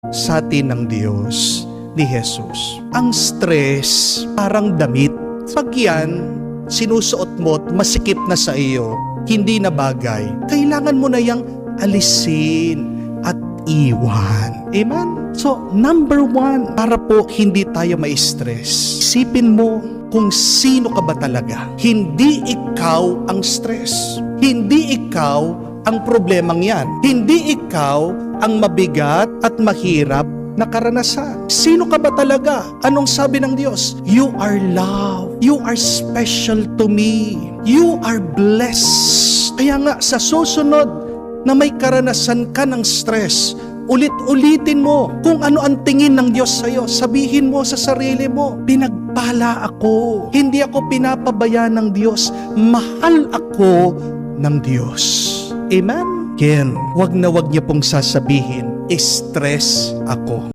sa atin ng Diyos ni Jesus. Ang stress parang damit. Pag yan, sinusuot mo at masikip na sa iyo, hindi na bagay, kailangan mo na yang alisin at iwan. Amen? So, number 1, para po hindi tayo ma-stress, isipin mo kung sino ka ba talaga. Hindi ikaw ang stress. Hindi ikaw ang problemang yan. Hindi ikaw ang mabigat at mahirap na karanasan. Sino ka ba talaga? Anong sabi ng Diyos? You are loved. You are special to me. You are blessed. Kaya nga, sa susunod na may karanasan ka ng stress, ulit-ulitin mo kung ano ang tingin ng Diyos sa'yo. Sabihin mo sa sarili mo, pinagpala ako. Hindi ako pinapabayaan ng Diyos. Mahal ako ng Diyos. Amen? Again, wag na wag niyo pong sasabihin, stress ako.